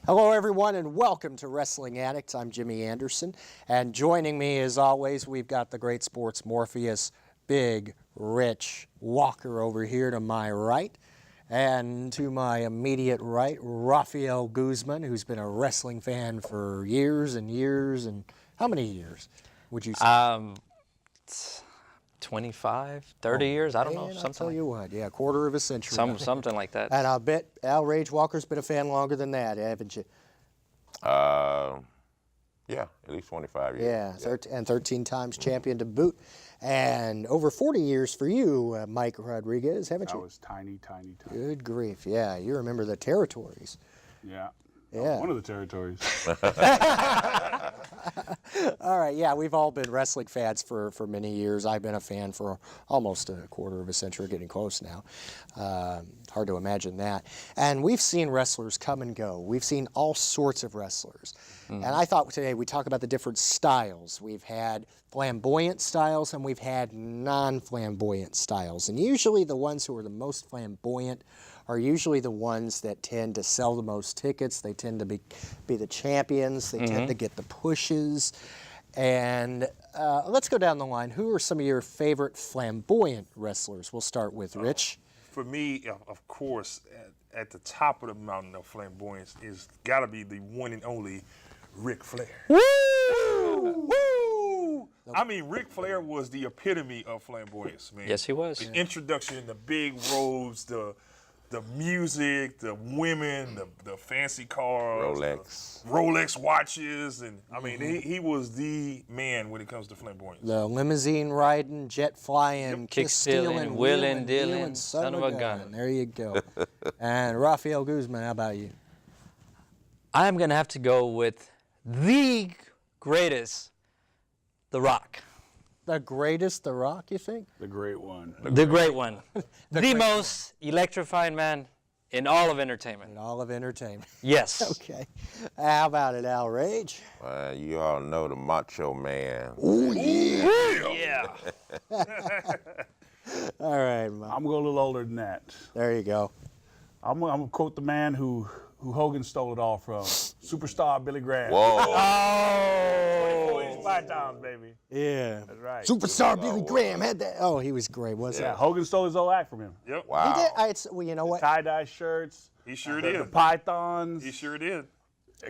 Hello, everyone, and welcome to Wrestling Addicts. I'm Jimmy Anderson, and joining me, as always, we've got the great sports Morpheus, Big Rich Walker over here to my right, and to my immediate right, Rafael Guzman, who's been a wrestling fan for years and years. And how many years would you say? 25, 30 years, I don't know, I'll something tell like you what, yeah, a quarter of a century. something like that. And I'll bet Al Rage Walker's been a fan longer than that, haven't you? Yeah, at least 25 years. Yeah, and 13 times champion to boot. And over 40 years for you, Mike Rodriguez, haven't you? I was tiny. Good grief, yeah. You remember the territories. Yeah. Yeah. One of the territories. All right, yeah, we've all been wrestling fans for many years. I've been a fan for almost a quarter of a century, getting close now. Hard to imagine that. And we've seen wrestlers come and go. We've seen all sorts of wrestlers. And I thought today we'd talk about the different styles. We've had flamboyant styles and we've had non-flamboyant styles. And usually the ones who are the most flamboyant are usually the ones that tend to sell the most tickets. They tend to be the champions. They tend to get the pushes. And let's go down the line. Who are some of your favorite flamboyant wrestlers? We'll start with Rich. For me, of course, at the top of the mountain of flamboyance is got to be the one and only Ric Flair. Woo! Woo! I mean, Ric Flair was the epitome of flamboyance, man. Yes, he was. The introduction, the big robes, the music, the women, the fancy cars, Rolex. the Rolex watches, and I mean, he was the man when it comes to flamboyance. The limousine riding, jet flying, Kick stealing, wheeling, dealing, son of a gun. There you go. And Rafael Guzman, how about you? I'm going to have to go with the greatest, The Rock. The greatest The Rock, you think? The great one. The great one. The most electrifying man in all of entertainment. In all of entertainment. Yes. Okay. How about it, Al Rage? You all know the Macho Man. Oh, yeah. Yeah. All right, Mike. I'm going to go a little older than that. There you go. I'm going to quote the man who Hogan stole it all from. Superstar Billy Graham. Whoa. Oh, he's Pythons, baby. Yeah. That's right. Superstar Billy Graham had that. Oh, he was great, wasn't Yeah, Hogan stole his whole act from him. Yep. Wow. he? He did. Well, you know what? Tie-dye shirts. He sure The did. Pythons. He sure did.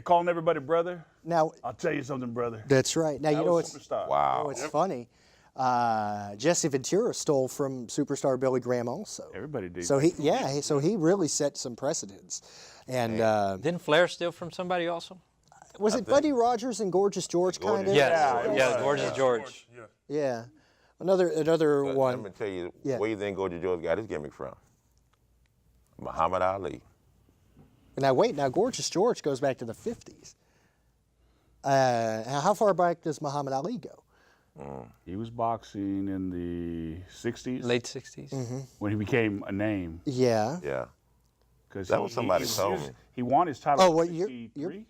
Calling everybody brother. Now, I'll tell you something, brother. that's right. Now, That you know was what's, Superstar. Wow. what's funny? Jesse Ventura stole from Superstar Billy Graham also. Everybody did. So he really set some precedents. And Didn't Flair steal from somebody also? was it Buddy Rogers and Gorgeous George kind of? Yes. it Yeah, was. Gorgeous George. Yeah. Yeah. Another But one. let me tell you, Yeah. where you think Gorgeous George got his gimmick from? Muhammad Ali. Now wait, Gorgeous George goes back to the 50s. How far back does Muhammad Ali go? He was boxing in the 60s. Late 60s. When he became a name. Yeah. Yeah. 'Cause That was somebody told me. He won his title Oh, well, in you're- 63.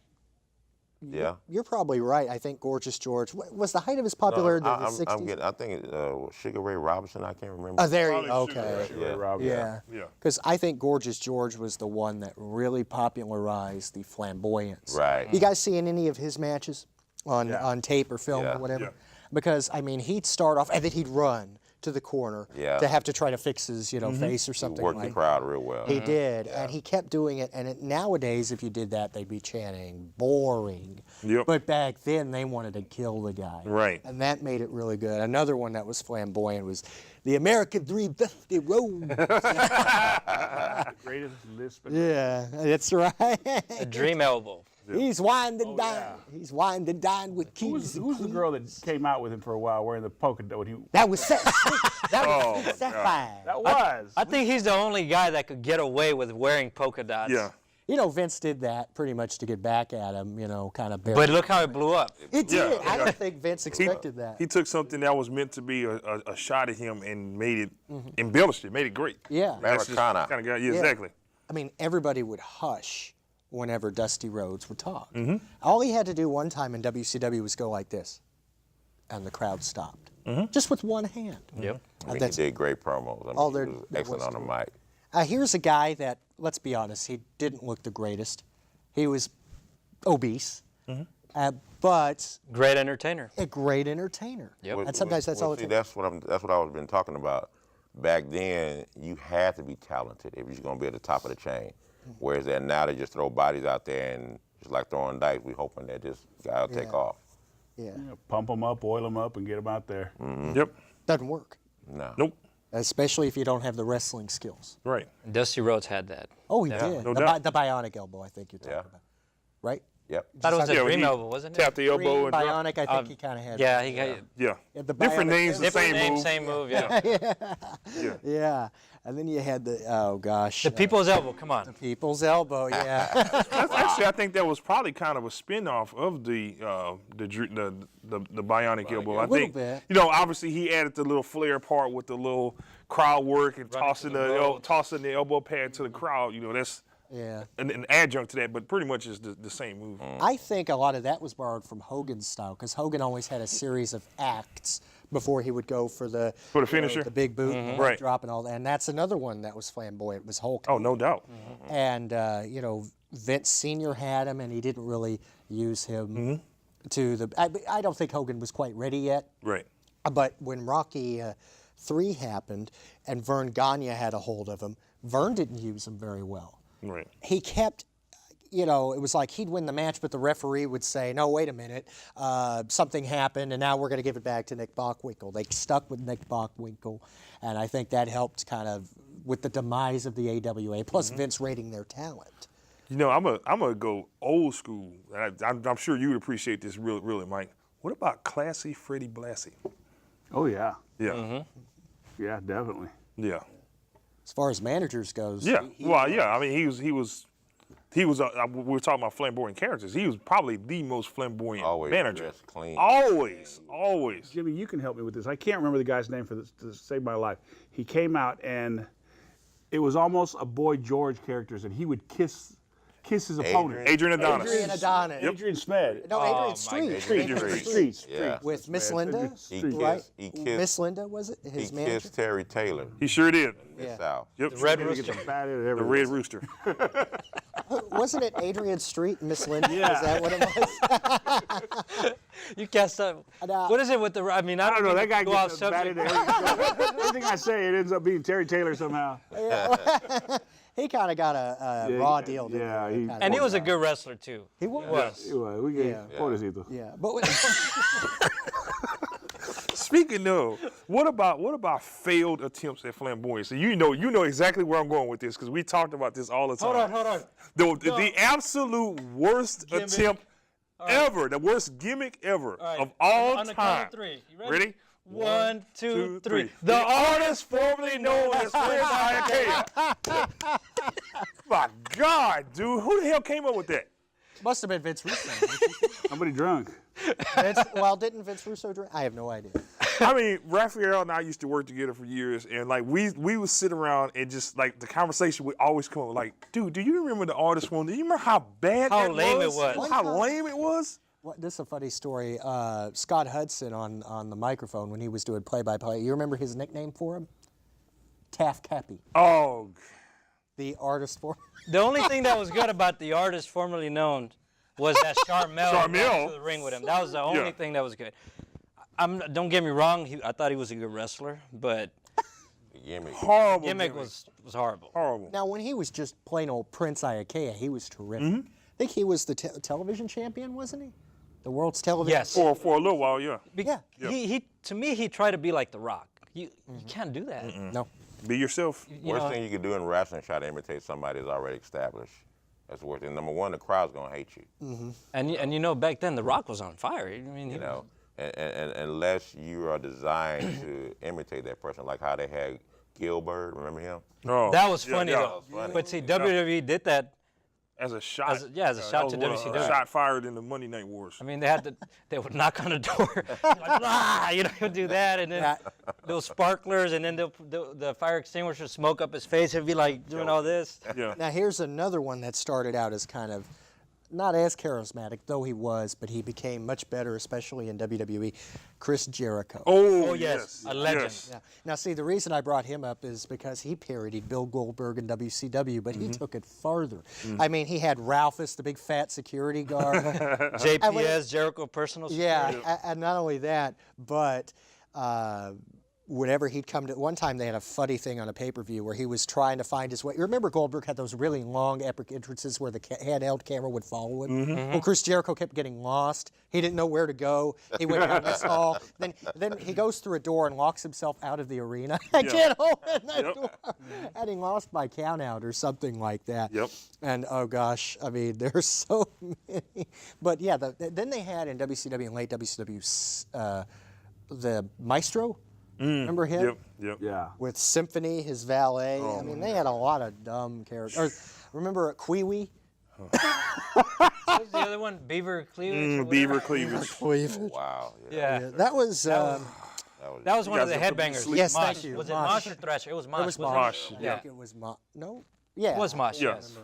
Yeah. You're probably right. I think Gorgeous George was the height of his popularity in the I'm 60s. getting, I think Sugar Ray Robinson, I can't remember. Oh, there you Probably go. Okay. Sugar Yeah. Rob, Yeah. Yeah. Because I think Gorgeous George was the one that really popularized the flamboyance. Right. You guys seen any of his matches on tape or film Yeah. or whatever? Yeah. Because, I mean, he'd start off and then he'd run to the corner Yeah. to have to try to fix his, face or something Worked like the crowd real well. He did, and he kept doing it. And nowadays, if you did that, they'd be chanting "boring." Yep. But back then, they wanted to kill the guy. Right. And that made it really good. Another one that was flamboyant was the American 350 Road. The greatest lisp. Yeah, that's right. A dream elbow. He's wined and Oh, dined. yeah. He's wined and dined with Who's keys. and the queens. girl that came out with him for a while wearing the polka dot? That was that Oh, was my Sapphire. That was. I think he's the only guy that could get away with wearing polka dots. Yeah. You know, Vince did that pretty much to get back at him. Kind of. But look how it blew up. It did. Yeah, I yeah. don't think Vince expected that. He took something that was meant to be a shot at him and made it, embellished it, made it great. Yeah. That's just Americana. kind of guy. Yeah, Yeah. exactly. I mean, everybody would hush whenever Dusty Rhodes would talk. All he had to do one time in WCW was go like this, and the crowd stopped, just with one hand. Yep. I mean, That's- he did great promos. I mean, all he there- was there excellent was on the to mic. Here's a guy that, let's be honest, he didn't look the greatest. He was obese, but Great entertainer. a great entertainer. Yep. And sometimes that's all it see, takes. that's what I've been talking about. Back then, you had to be talented if you're going to be at the top of the chain. Whereas that now they just throw bodies out there and just like throwing dice, we hoping that this guy will take off. Yeah. Pump them up, oil them up, and get them out there. Yep. Doesn't work, No. Nope. especially if you don't have the wrestling skills. Right. Dusty Rhodes had that. Oh, he did. no the, doubt. the bionic elbow, I think you're talking Yeah. about. Right? Yep. Thought it was a Yeah, dream he elbow, wasn't it? Tapped the elbow and dropped. Bionic, I think he kind of had. Yeah, he got Yeah. Yeah, the Different bionic- names, the different same name, move. same move. Yeah. Yeah. Yeah. And then you had the, oh gosh. The people's elbow. Come on. People's elbow, yeah. That's actually, I think that was probably kind of a spin-off of the bionic elbow. I little think, bit. you know, obviously he added the little flair part with the little crowd work and tossing tossing the elbow pad to the crowd. You know, that's Yeah. an adjunct to that, but pretty much is the same move. I think a lot of that was borrowed from Hogan's style because Hogan always had a series of acts before he would go for the finisher? the big boot, and Right. drop, and all that. And that's another one that was flamboyant. Was Hulk. Oh, no doubt. And you know, Vince Senior had him, and he didn't really use him to the. I don't think Hogan was quite ready yet. Right. But when Rocky III happened, and Vern Gagne had a hold of him, Vern didn't use him very well. Right. He kept, you know, it was like he'd win the match, but the referee would say, no, wait a minute, something happened, and now we're going to give it back to Nick Bockwinkel. They stuck with Nick Bockwinkel, and I think that helped kind of with the demise of the AWA, plus Vince rating their talent. You know, I'm gonna go old school. And I'm sure you would appreciate this really, Mike. What about classy Freddie Blassie? Oh, yeah. Yeah. Yeah, definitely. Yeah. As far as managers goes, Yeah. Well, yeah. I mean, he was. We were talking about flamboyant characters. He was probably the most flamboyant Always manager. dressed clean. Always. Jimmy, you can help me with this. I can't remember the guy's name for this to save my life. He came out and it was almost a Boy George characters, and he would kiss his opponent. Adrian Adonis. Adrian Adonis. Adrian Smed. No, Adrian Street. Streets. Yeah. With Miss Linda, He right? kissed- Miss Linda, was it? He His manager? kissed Terry Taylor. He sure did. Yeah. South. Yep. The Red Gonna get Rooster. the bat at The everyone. Red Rooster. Wasn't it Adrian Street and Miss Linda? Yeah. Is that what it was? You cast up. know. What is it with the? I mean, I I don't know. mean That guy go off gets batted subject. at everything I say, it ends up being Terry Taylor somehow. He kind of got a raw deal. didn't yeah, he? he- Kinda And he worked was a out. good wrestler too. He was. Was. Anyway, we get pobrecito. Yeah, but Speaking of, what about failed attempts at flamboyance? So you know exactly where I'm going with this because we talked about this all the time. Hold on. The absolute worst attempt ever, the worst gimmick ever of all On the time. count of three. You ready? Ready? 1, 2, 3. The artist formerly known as Fred Iacea. My God, dude, who the hell came up with that? must have been Vince Russo. Somebody drunk. Well, didn't Vince Russo drink? I have no idea. I mean, Raphael and I used to work together for years, and like we would sit around and just like the conversation would always come up like, dude, do you remember the artist one? Do you remember how bad How that lame it was? was. How lame it was? This is a funny story. Scott Hudson on the microphone when he was doing play-by-play. You remember his nickname for him? Taff Cappy, Oh, the artist for. The only thing that was good about the artist formerly known was that Charmel walked to the ring with him. That was the only thing that was good. Don't get me wrong. I thought he was a good wrestler, but Gimmick. horrible gimmick was horrible. horrible. Now, when he was just plain old Prince Iakea, he was terrific. I think he was the television champion, wasn't he? The world's television. Yes. For a little while, yeah. Yeah. He to me he tried to be like The Rock. You can't do that. No. Be yourself. You Worst know, thing you can do in wrestling is try to imitate somebody that's already established. That's the worst thing. Number one, the crowd's gonna hate you. and you know back then The Rock was on fire. I mean, You know, and unless you are designed to imitate that person, like how they had Gilbert. Remember him? Oh, that was yeah, funny yeah. though. funny. But see, WWE did that. As a shot. As a shot to that was WCW. a shot fired in the Monday Night Wars. I mean, they would knock on the door, like, ah, you know, he'll do that, and then those sparklers, and then the fire extinguisher smoke up his face. He'd be like doing all this. Yeah. Now, here's another one that started out as kind of not as charismatic, though he was, but he became much better, especially in WWE, Chris Jericho. Oh, yes, a legend. Yes. Yeah. Now, see, the reason I brought him up is because he parodied Bill Goldberg in WCW, but he took it farther. I mean, he had Ralphus, the big fat security guard. JPS, Jericho Personal Security. Yeah, and not only that, but whenever he'd come to, one time they had a funny thing on a pay-per-view where he was trying to find his way. You remember Goldberg had those really long, epic entrances where the handheld camera would follow him? Well, Chris Jericho kept getting lost. He didn't know where to go. He went down this hall. Then he goes through a door and locks himself out of the arena. I can't open that door. And he lost by countout or something like that. Yep. And oh gosh, I mean, there's so many. But yeah, then they had in WCW and late WCW the Maestro. Remember him? Yep. Yeah. With Symphony, his valet. I mean, they had a lot of dumb characters. Remember Kwee-Wee? What was the other one? Beaver Cleavage? Beaver Cleavage. Cleavage. Wow. Yeah. That was. That was one of the guys are headbangers. sleep. Yes, Mosh. thank you. Was it Mosh. Mosh or Thrasher? It was Mosh. It was wasn't Mosh. it? I Yeah. think it was No? Yeah. It was Mosh. Yes.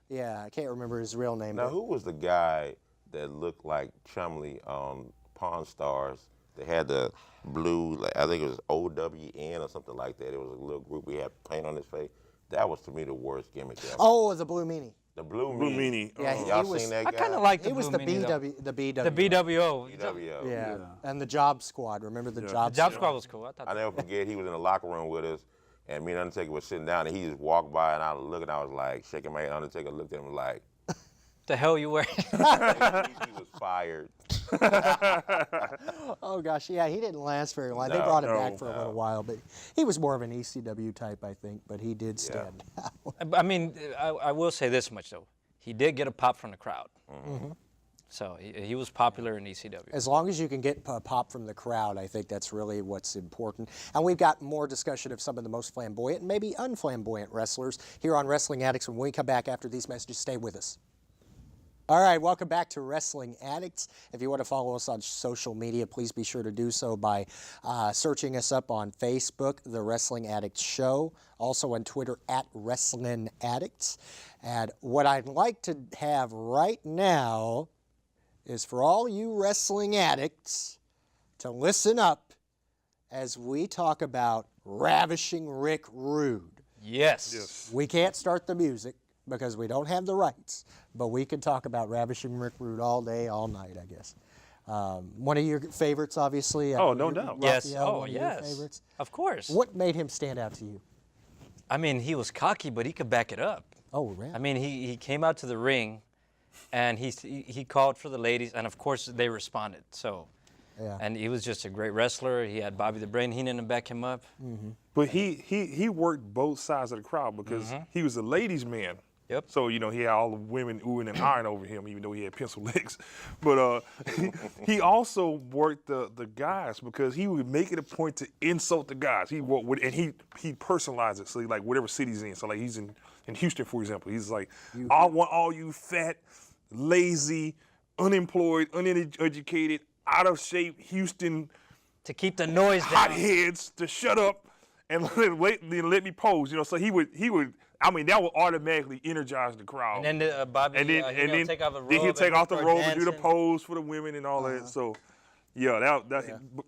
Yeah, I can't remember his real name. Now, but- who was the guy that looked like Chumley on Pawn Stars? They had the blue, like, I think it was OWN or something like that. It was a little group. We had paint on his face. That was, to me, the worst gimmick ever. Oh, the Blue Meanie. The Blue Blue Meanie. Meanie. Yeah, Y'all he was- seen that I guy? kind of like the It was Blue the Meanie, though. the BW. The BWO. BWO. Yeah. And the Job Squad. Remember the Job The Job Squad? Squad was cool. I thought I never forget, he was in the locker room with us, and me and Undertaker was sitting down, and he just walked by, and I was looking, I was like, shaking my head. Undertaker looked at him like, the hell you wearing? he was fired. Oh gosh, yeah, he didn't last very long. They No, brought him no, back for a little while, but he was more of an ECW type, I think. But he did stand out. I mean, I will say this much, though. He did get a pop from the crowd. So he was popular in ECW. As long as you can get pop from the crowd, I think that's really what's important. And we've got more discussion of some of the most flamboyant and maybe unflamboyant wrestlers here on Wrestling Addicts. When we come back after these messages, stay with us. All right, welcome back to Wrestling Addicts. If you want to follow us on social media, please be sure to do so by searching us up on Facebook, The Wrestling Addicts Show, also on Twitter @Wrestling Addicts. And what I'd like to have right now is for all you wrestling addicts to listen up as we talk about Ravishing Rick Rude. Yes. We can't start the music because we don't have the rights, but we can talk about Ravishing Rick Rude all day, all night, I guess. One of your favorites, obviously. Oh, no doubt. Yes. Raphael, Oh, one of your yes. favorites. Of course. What made him stand out to you? I mean, he was cocky, but he could back it up. Oh, really? I mean, he came out to the ring, and he called for the ladies, and of course they responded. So, Yeah. and he was just a great wrestler. He had Bobby the Brain Heenan to back him up. But he worked both sides of the crowd because he was a ladies' man. Yep. So, you know, he had all the women oohing and eyeing over him, even though he had pencil legs. But he also worked the guys because he would make it a point to insult the guys. He personalized it. So, like, whatever city he's in. So, like, he's in Houston, for example. He's like, I want all you fat, lazy, unemployed, uneducated, out of shape Houston To keep the noise down. hotheads to shut up and let me pose. You know, so he would. I mean, that would automatically energize the crowd. And then Bobby, and then he'll take off the robe. then he'll take off the start robe and do the dancing. pose for the women and all that. So, yeah,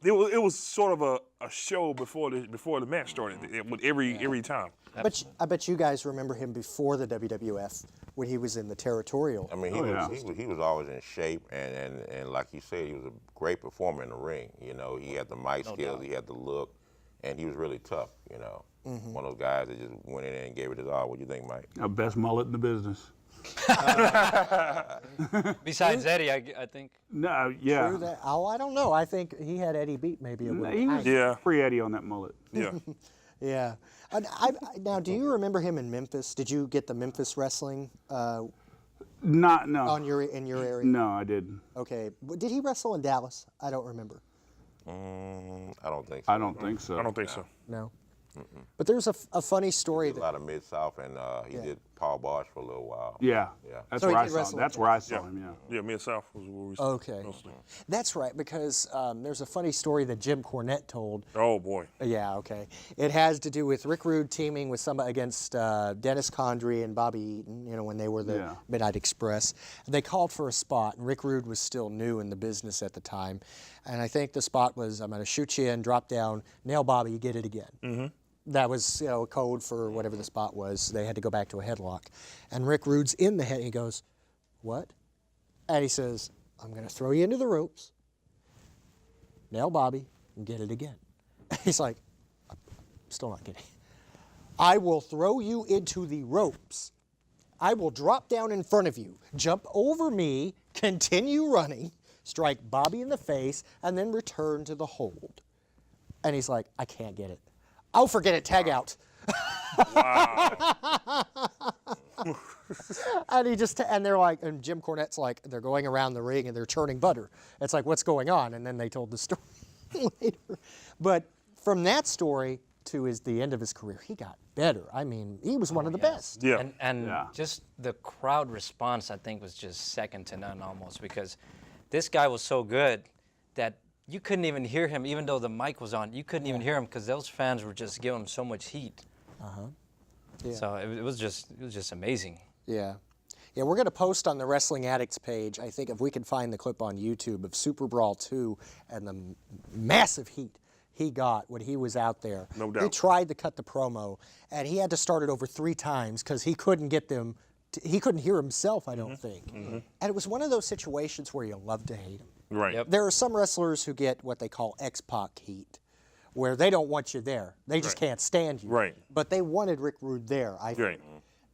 it was sort of a show before the match started. With every time. I bet you guys remember him before the WWF when he was in the territorial. I mean, he was always in shape, and like you said, he was a great performer in the ring. You know, he had the mic skills, he had the look, and he was really tough. You know, one of those guys that just went in there and gave it his all. What do you think, Mike? Our best mullet in the business. Besides Eddie, I think. No, yeah. True that. Oh, I don't know. I think he had Eddie beat maybe a little. He was Yeah. free Eddie on that mullet. Yeah. Yeah. And now, do you remember him in Memphis? Did you get the Memphis wrestling No. in your area? No, I didn't. Okay. Did he wrestle in Dallas? I don't remember. I don't think so. I don't think so. I don't think so. No. But there's a funny story A that. lot of Mid-South, and he did Paul Bosch for a little while. Yeah. Yeah. That's So he where I did saw him. wrestle That's with where I Jack. saw him. Yeah. Yeah, Mid-South was where we Okay. mostly. That's right, because there's a funny story that Jim Cornette told. Oh, boy. Yeah, okay. It has to do with Rick Rude teaming with against Dennis Condrey and Bobby Eaton, when they were the Midnight Express. They called for a spot, and Rick Rude was still new in the business at the time. And I think the spot was, I'm going to shoot you in, drop down, nail Bobby, you get it again. Mm-hmm. That was, code for whatever the spot was. They had to go back to a headlock. And Rick Rude's in the head. He goes, what? And he says, I'm going to throw you into the ropes, nail Bobby, and get it again. He's like, I'm still not getting it. I will throw you into the ropes. I will drop down in front of you, jump over me, continue running, strike Bobby in the face, and then return to the hold. And he's like, I can't get it. Oh, forget it, tag out. Wow. And they're like, and Jim Cornette's like, they're going around the ring and they're churning butter. It's like, what's going on? And then they told the story later. But from that story to the end of his career, he got better. I mean, he was one of the best. Yeah. And just the crowd response, I think, was just second to none almost, because this guy was so good that you couldn't even hear him, even though the mic was on. You couldn't even hear him because those fans were just giving him so much heat. Yeah. So it was just amazing. Yeah. Yeah, we're going to post on the Wrestling Addicts page, I think if we can find the clip on YouTube of Super Brawl 2 and the massive heat he got when he was out there. No doubt. He tried to cut the promo, and he had to start it over 3 times because he couldn't get them. He couldn't hear himself, I don't think. And it was one of those situations where you love to hate him. Right. Yep. There are some wrestlers who get what they call X-Pac heat, where they don't want you there. They just can't stand you. Right. But they wanted Rick Rude there, I think. Right.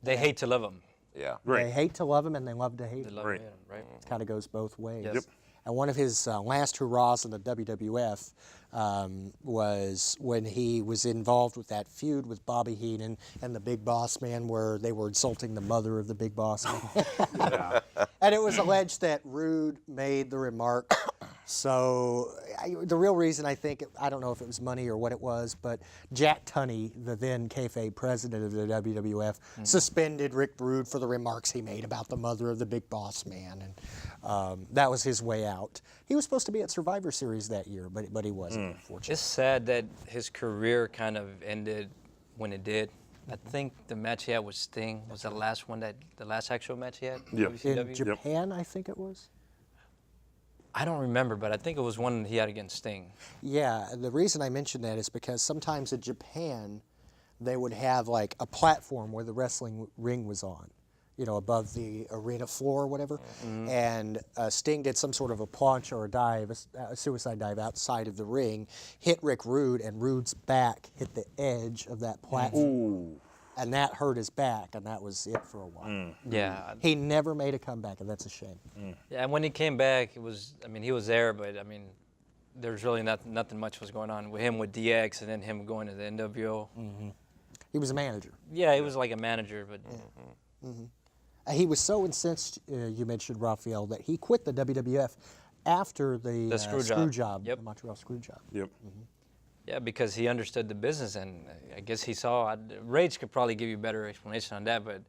They hate to love him. Yeah. Right. They hate to love him and they love to hate They him. love Right. him, right? It kind of goes both ways. Yes. Yep. And one of his last hurrahs in the WWF was when he was involved with that feud with Bobby Heenan and the Big Boss Man, where they were insulting the mother of the Big Boss Man. And it was alleged that Rude made the remark. So the real reason, I think, I don't know if it was money or what it was, but Jack Tunney, the then kayfabe president of the WWF, suspended Rick Rude for the remarks he made about the mother of the Big Boss Man, and that was his way out. He was supposed to be at Survivor Series that year, but he wasn't, unfortunately. It's sad that his career kind of ended when it did. I think the match he had with Sting was the last actual match he had in Yeah. In WCW. Japan, I think it was. I don't remember, but I think it was one he had against Sting. Yeah, the reason I mention that is because sometimes in Japan, they would have like a platform where the wrestling ring was on, above the arena floor or whatever. And Sting did some sort of a planche or a dive, a suicide dive outside of the ring, hit Rick Rude, and Rude's back hit the edge of that platform. Ooh. And that hurt his back, and that was it for a while. Yeah. He never made a comeback, and that's a shame. Yeah, and when he came back, he was there, but there's really nothing much was going on with him with DX and then him going to the NWO. He was a manager. Yeah, he was like a manager, but He was so incensed, you mentioned Raphael, that he quit the WWF after the screw job. the Montreal screw job. Yep. yeah, because he understood the business, and I guess he saw. Rage could probably give you a better explanation on that, but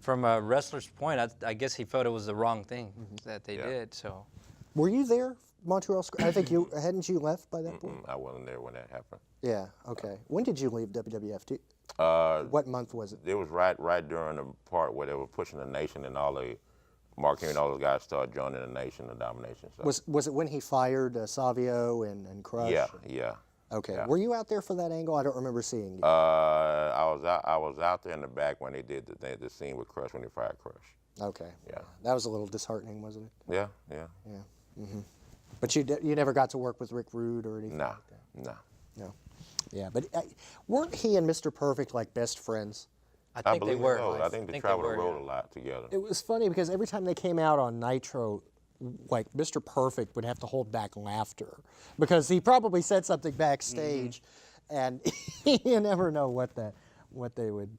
from a wrestler's point, I guess he felt it was the wrong thing that they did. So. Were you there, Montreal screw? I think hadn't you left by that point? I wasn't there when that happened. Yeah. Okay. When did you leave WWF? What month was it? It was right during the part where they were pushing the Nation and all the Mark Henry and all those guys started joining the Nation, the Domination. So. Was it when he fired Savio and Crush? Yeah. Okay. Yeah. Were you out there for that angle? I don't remember seeing you. I was out there in the back when they did the scene with Crush when they fired Crush. Okay. Yeah. That was a little disheartening, wasn't it? Yeah. Yeah. But you never got to work with Rick Rude or anything Nah. like that? No. Yeah, but weren't he and Mr. Perfect like best friends? I think they believe were. so. I think they traveled the road a lot together. It was funny because every time they came out on Nitro, like Mr. Perfect would have to hold back laughter because he probably said something backstage, and you never know what they would.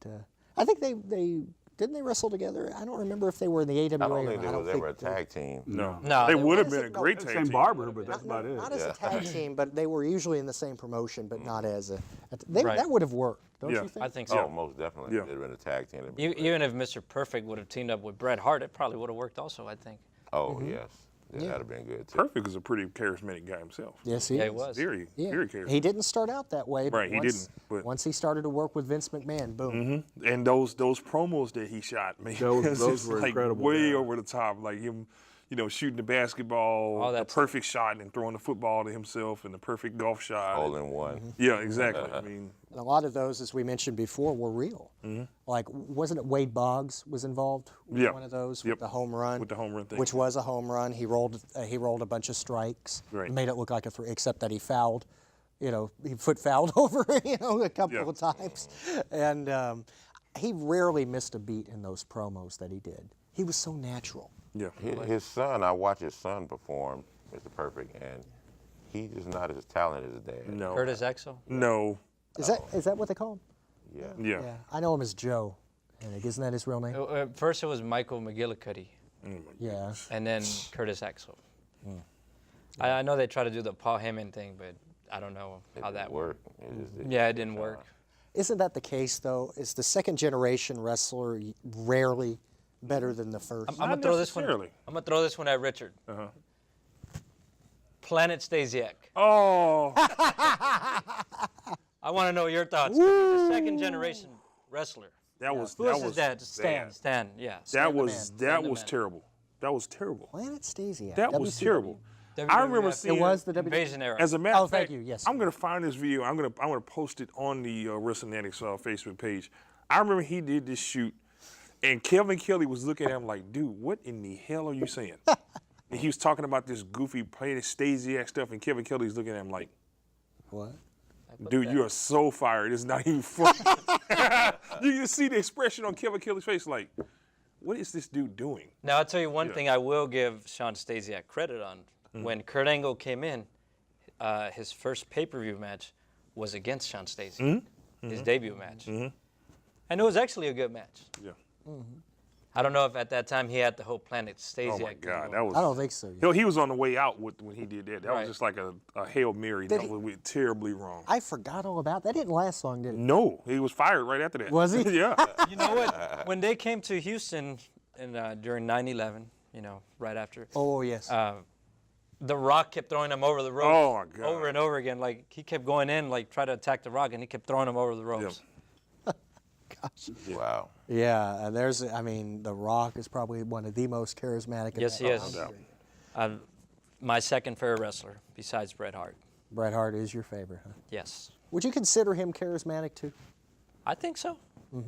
I think they Didn't they wrestle together? I don't remember if they were in the AWA. I don't or think not. there was ever a tag team. No, No, they they would have weren't. been a great tag Same team. barber, but that's about it. Not as a tag team, but they were usually in the same promotion, but not as a. Right. That would have worked, don't Yeah. you think? I think Oh, so. most definitely. Yeah. It'd have been a tag team. Even if Mr. Perfect would have teamed up with Bret Hart, it probably would have worked also, I think. Oh, yes. Yeah, that'd have been good, too. Perfect is a pretty charismatic guy himself. Yes, he Yeah, is. he was. Very, Yeah. very charismatic. He didn't start out that way. But Right, he once, didn't, but- once he started to work with Vince McMahon, boom. And those promos that he shot, man, Those it's just were like incredible, way yeah. over the top. Like him, shooting the basketball, All the that perfect shot, and throwing the football to himself, and the perfect golf shot. All in one. Yeah, exactly. I mean, And a lot of those, as we mentioned before, were real. Like, wasn't it Wade Boggs was involved with Yeah. one of those Yep. with the home run? With the home run thing. Which was a home run. He rolled a bunch of strikes. Right. Made it look like a three, except that he fouled. He foot fouled over, a couple Yeah. of times. And he rarely missed a beat in those promos that he did. He was so natural. yeah. His son, I watched his son perform, Mr. Perfect, and he's just not as talented as his dad. No. Curtis Axel? No. Is that what they call him? Yeah. Yeah. Yeah. I know him as Joe. And isn't that his real name? First it was Michael McGillicuddy, Yeah. and then Curtis Axel. Hmm. I know they try to do the Paul Heyman thing, but I don't know how that worked. worked. It just didn't Yeah, it didn't work. Isn't that the case, though? Is the second generation wrestler rarely better than the first? I'm gonna throw this one. necessarily. I'm gonna throw this one at Richard. Planet Stasiak. Oh, I want to know your thoughts. The second generation wrestler. that was Who else is that? Stan. Yeah. That the was man. that the was man. terrible. That was terrible. Planet Stasiak. That was WCW. terrible. WWF. I remember seeing It was the Invasion era. As a matter Oh, of fact, thank you. Yes. I'm gonna find this video. I'm gonna post it on the Wrestling Addicts Facebook page. I remember he did this shoot, and Kevin Kelly was looking at him like, "Dude, what in the hell are you saying?" And he was talking about this goofy Planet Stasiak stuff, and Kevin Kelly's looking at him like, What? "Dude, you are so fired. It's not even funny." You can see the expression on Kevin Kelly's face, like, "What is this dude doing?" Now I'll tell you one thing I will give Sean Stasiak credit on. When Kurt Angle came in, his first pay-per-view match was against Sean Stasiak, his debut match, and it was actually a good match. Yeah. I don't know if at that time he had the whole Planet Stasiak. Oh my thing God, going. that was. I don't think so. He was on the way out when he did that. That Right. was just like a Hail Mary. Did That he- went terribly wrong. I forgot all about that. Didn't last long, did it? No, he was fired right after that. Was he? Yeah. You know what? When they came to Houston during 9/11, right after, Oh, yes. The Rock kept throwing him over the ropes Oh, my God. over and over again. Like he kept going in, like try to attack the Rock, and he kept throwing him over the ropes. Wow. Yeah, and The Rock is probably one of the most charismatic. Yes, he in is. history. My second favorite wrestler, besides Bret Hart. Bret Hart is your favorite, huh? Yes, Would you consider him charismatic too? I think so.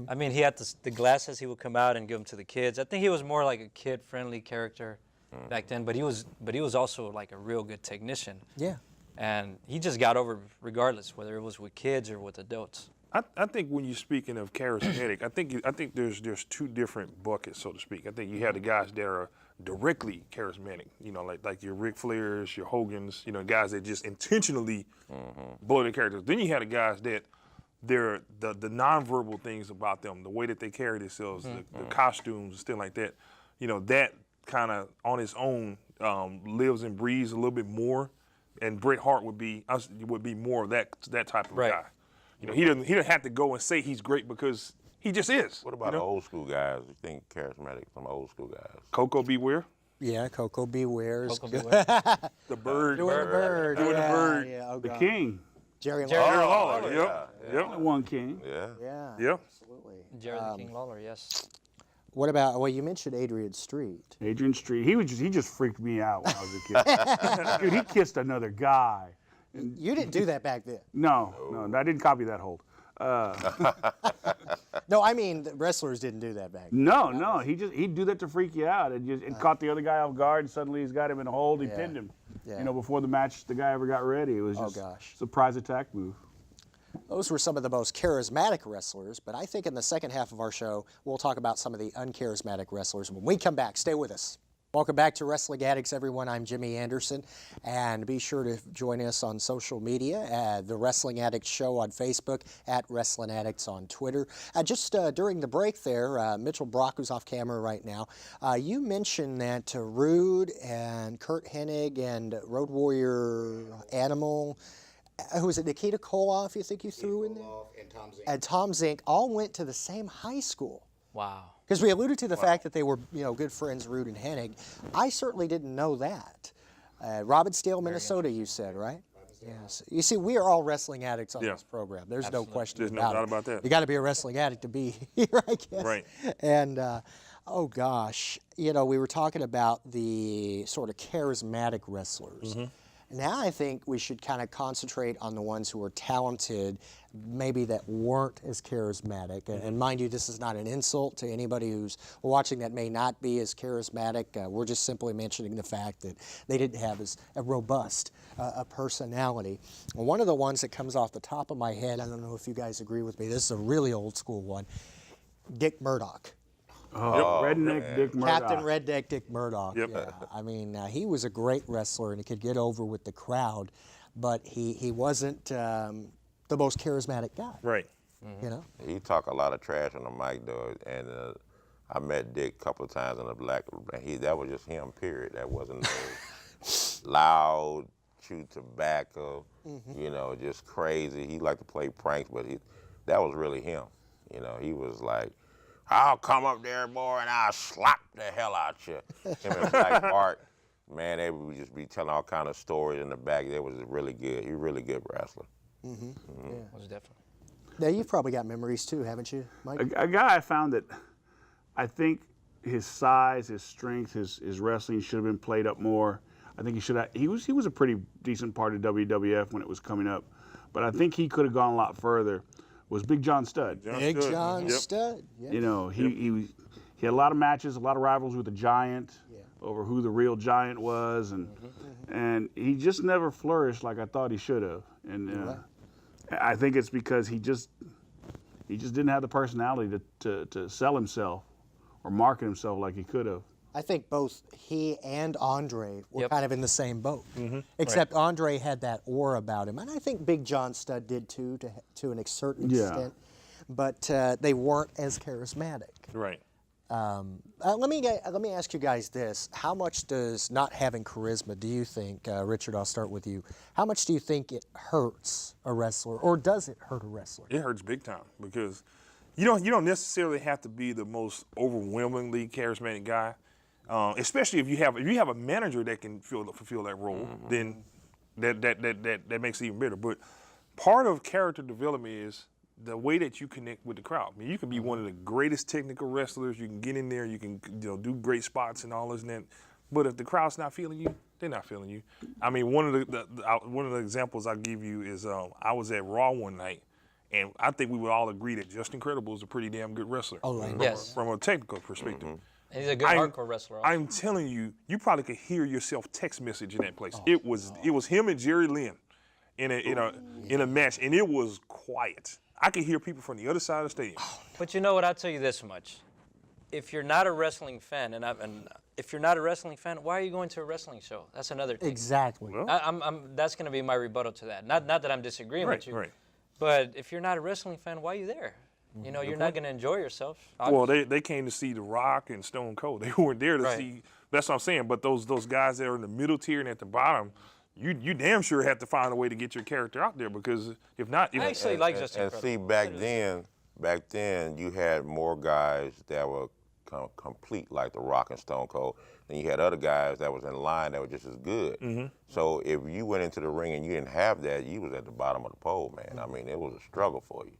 I mean, he had the glasses. He would come out and give them to the kids. I think he was more like a kid-friendly character back then. But he was also like a real good technician. Yeah. And he just got over regardless, whether it was with kids or with adults. I think when you're speaking of charismatic, I think there's two different buckets, so to speak. I think you have the guys that are directly charismatic, like your Ric Flairs, your Hogans, guys that just intentionally blow their characters. Then you have the guys that they're the nonverbal things about them, the way that they carry themselves, the costumes and stuff like that. That kind of on its own lives and breathes a little bit more. And Bret Hart would be more of that type of Right. guy. He doesn't have to go and say he's great because he just is. What about the old school guys? You think charismatic, some old school guys? Coco Beware, Yeah, Coco Beware is Coco good. Beware. the Bird, Doing the bird. Doing the yeah, bird. Yeah, oh The God. king, Jerry Jerry Lawler. Lawler. yeah, Yep. the one king. Yeah. Yeah. Yep. Absolutely. Jerry the King Lawler, yes. What about? Well, you mentioned Adrian Street. Adrian Street. He just freaked me out when I was a kid. Dude, he kissed another guy. You didn't do that back then. No, I didn't copy that hold. No, I mean the wrestlers didn't do that back then. No, he'd do that to freak you out. It caught the other guy off guard, and suddenly he's got him in a hold. He pinned him. Yeah. Before the match, the guy ever got ready. It was Oh, just gosh. a surprise attack move. Those were some of the most charismatic wrestlers, but I think in the second half of our show, we'll talk about some of the uncharismatic wrestlers when we come back. Stay with us. Welcome back to Wrestling Addicts, everyone. I'm Jimmy Anderson, and be sure to join us on social media at the Wrestling Addicts Show on Facebook, at Wrestling Addicts on Twitter. Just during the break there, Mitchell Brock, who's off camera right now, you mentioned that Rude and Kurt Hennig and Road Warrior Animal, who was it, Nikita Koloff, you think you threw in there? And Tom Zink all went to the same high school. Wow. Because we alluded to the fact that they were, good friends, Rude and Hennig. I certainly didn't know that. Robbinsdale, Minnesota, you said, right? Yes. You see, we are all wrestling addicts on this program. There's no question There's no about doubt it. about that. You got to be a wrestling addict to be here, I guess. Right. And oh gosh, we were talking about the sort of charismatic wrestlers. Now I think we should kind of concentrate on the ones who are talented, maybe that weren't as charismatic. And mind you, this is not an insult to anybody who's watching that may not be as charismatic. We're just simply mentioning the fact that they didn't have as a robust a personality. One of the ones that comes off the top of my head, I don't know if you guys agree with me, this is a really old school one, Dick Murdoch. Oh, Redneck Dick Murdoch. Captain Redneck Dick Murdoch. Yep. Yeah. I mean, he was a great wrestler and he could get over with the crowd, but he wasn't the most charismatic guy. Right. He talk a lot of trash on the mic, though, and I met Dick a couple of times in the black. That was just him. Period. That wasn't no loud, chew tobacco. Just crazy. He liked to play pranks, but that was really him. He was like, I'll come up there, boy, and I'll slap the hell out you. Him and Black Bart, man, they would just be telling all kind of stories in the back. They was really good. He was a really good wrestler. Yeah, most definitely. Now, you've probably got memories too, haven't you, Mike? A guy I found that I think his size, his strength, his wrestling should have been played up more. I think he should have. He was a pretty decent part of WWF when it was coming up, but I think he could have gone a lot further. Was Big John Studd. Big John Yep. Studd. Yeah. He had a lot of matches, a lot of rivals with the Giant over who the real Giant was, and he just never flourished like I thought he should have. And I think it's because he just didn't have the personality to sell himself or market himself like he could have. I think both he and Andre were Yep. kind of in the same boat, except Andre had that aura about him, and I think Big John Studd did too, to a certain extent, but they weren't as charismatic. Right. Let me ask you guys this: how much does not having charisma, do you think, Richard? I'll start with you. How much do you think it hurts a wrestler, or does it hurt a wrestler? It hurts big time because you don't necessarily have to be the most overwhelmingly charismatic guy. Especially if you have a manager that can fulfill that role, then that makes it even better. But part of character development is the way that you connect with the crowd. I mean, you can be one of the greatest technical wrestlers. You can get in there. You can do great spots and all this and that. But if the crowd's not feeling you, they're not feeling you. I mean, one of the examples I give you is I was at Raw one night, and I think we would all agree that Justin Credible is a pretty damn good wrestler. Oh, right. Yes. From a technical perspective. And he's a good hardcore wrestler also. I'm telling you, you probably could hear yourself text message in that place. It was him and Jerry Lynn in a match, and it was quiet. I could hear people from the other side of the stadium. But you know what? I'll tell you this much. If you're not a wrestling fan, if you're not a wrestling fan, why are you going to a wrestling show? That's another thing. Exactly. Well, That's going to be my rebuttal to that. Not that I'm disagreeing with you. Right. But if you're not a wrestling fan, why are you there? You're not going to enjoy yourself. Well, they came to see The Rock and Stone Cold. They weren't there to see. That's what I'm saying. But those guys that are in the middle tier and at the bottom, you damn sure have to find a way to get your character out there, because if not, I actually like Justin And Credible. see, back then, you had more guys that were complete like The Rock and Stone Cold. Then you had other guys that was in line that were just as good. So if you went into the ring and you didn't have that, you was at the bottom of the pole, man. I mean, it was a struggle for you.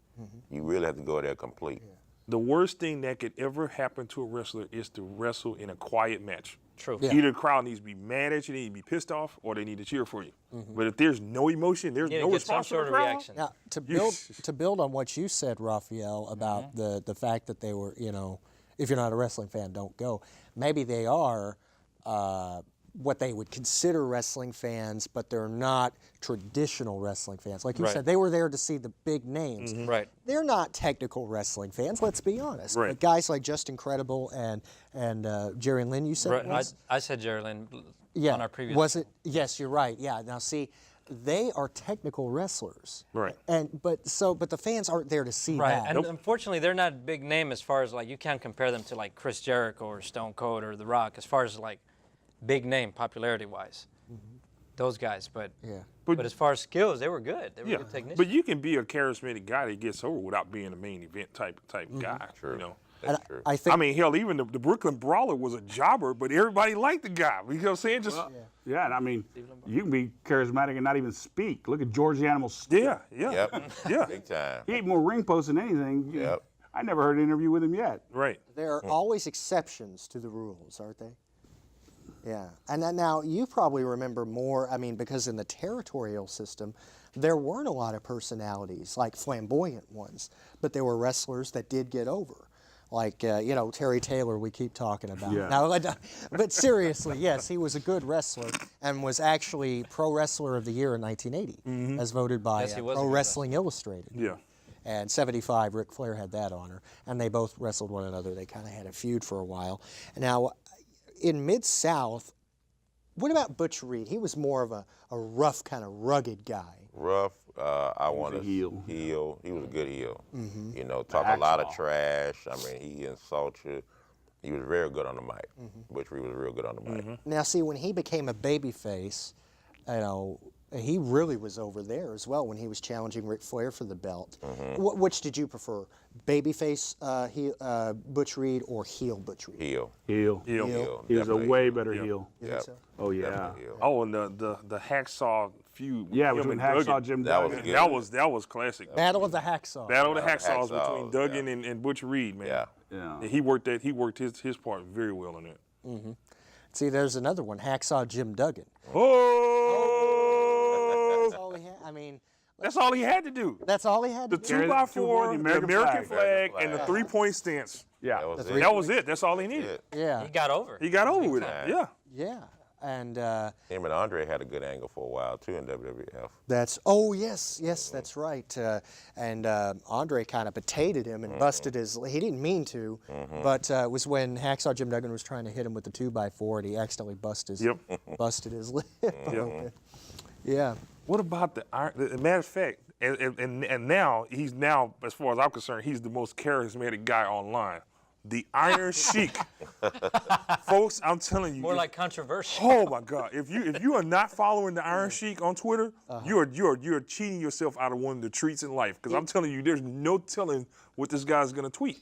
You really have to go there complete. The worst thing that could ever happen to a wrestler is to wrestle in a quiet match. True. Yeah. Either the crowd needs to be mad at you, they need to be pissed off, or they need to cheer for you. But if there's no emotion, there's You no get some response from sort the of crowd. reaction. Now, to build on what you said, Raphael, about the fact that they were, if you're not a wrestling fan, don't go. Maybe they are what they would consider wrestling fans, but they're not traditional wrestling fans. Like you Right. said, they were there to see the big names. Right. They're not technical wrestling fans, let's be honest. Right. But guys like Justin Credible and Jerry Lynn, you said it Right. was? I said Jerry Lynn Yeah. on our previous. Was it? Yes, you're right. Yeah. Now see, they are technical wrestlers. Right. But the fans aren't there to see Right, that. and unfortunately, they're not big name as far as like you can't compare them to like Chris Jericho or Stone Cold or The Rock as far as like big name popularity wise. Those guys, but Yeah. but as far as skills, they were good. They were Yeah, good technicians. but you can be a charismatic guy that gets over without being a main event type guy. True. You know. That's true. I think. I mean, hell, even the Brooklyn Brawler was a jobber, but everybody liked the guy. You know what I'm saying? Just Yeah, and I mean, you can be charismatic and not even speak. Look at George the Animal Steel. yeah. Yep. Yeah. Big time. He ate more ring posts than anything. Yep. I never heard an interview with him yet. Right. There are always exceptions to the rules, aren't they? Yeah. And then now you probably remember more, I mean, because in the territorial system, there weren't a lot of personalities, like flamboyant ones, but there were wrestlers that did get over. Like, Terry Taylor, we keep talking about. Yeah. Now, but seriously, yes, he was a good wrestler and was actually Pro Wrestler of the Year in 1980, as voted by Yes, he was a Pro good Wrestling Illustrated. Yeah. And 75, Ric Flair had that honor. And they both wrestled one another. They kind of had a feud for a while. Now, in Mid-South, what about Butch Reed? He was more of a rough, kind of rugged guy. Rough. I want a to heel. He was a good heel. Mm-hmm. You know, talk a lot of Hacksaw. trash. I mean, he insults you. He was very good on the mic. Butch Reed was real good on the mic. Now, see, when he became a babyface, he really was over there as well when he was challenging Ric Flair for the belt. Which did you prefer, babyface Butch Reed or heel Butch Reed? Heel. Heel. Heel. He was a Definitely way heel. better Yeah. heel. You Yep. think so? Oh, yeah. Definitely heel. Oh, and the hacksaw feud. Yeah, him between and Hacksaw Duggan. Jim That was Duggan. good. That was classic. Battle of the Hacksaw. Battle of the Yeah, hacksaws hacksaws, between Duggan and Butch Reed, man. Yeah. Yeah. And he worked his part very well in it. See, there's another one, Hacksaw Jim Duggan. Oh, That's all he had. I mean, that's all he had to do. that's all he had to The do. 2x4, the the American American flag. flag, and the 3-point stance. Yeah. That was three- it. That was it. That's all he needed. Yeah, he got over. He got over with it. time. Yeah. yeah. And Him and Andre had a good angle for a while too in WWF. yes, that's right. And Andre kind of potatoed him and busted his. He didn't mean to, but it was when Hacksaw Jim Duggan was trying to hit him with the 2x4, and he accidentally busted his lip. Yep. Yeah. What about the iron? As a matter of fact, and now he's as far as I'm concerned, he's the most charismatic guy online. The Iron Sheik, folks. I'm telling you, More like controversial. oh my God! If you are not following the Iron Sheik on Twitter, you're cheating yourself out of one of the treats in life. Because I'm telling you, there's no telling what this guy's gonna tweet.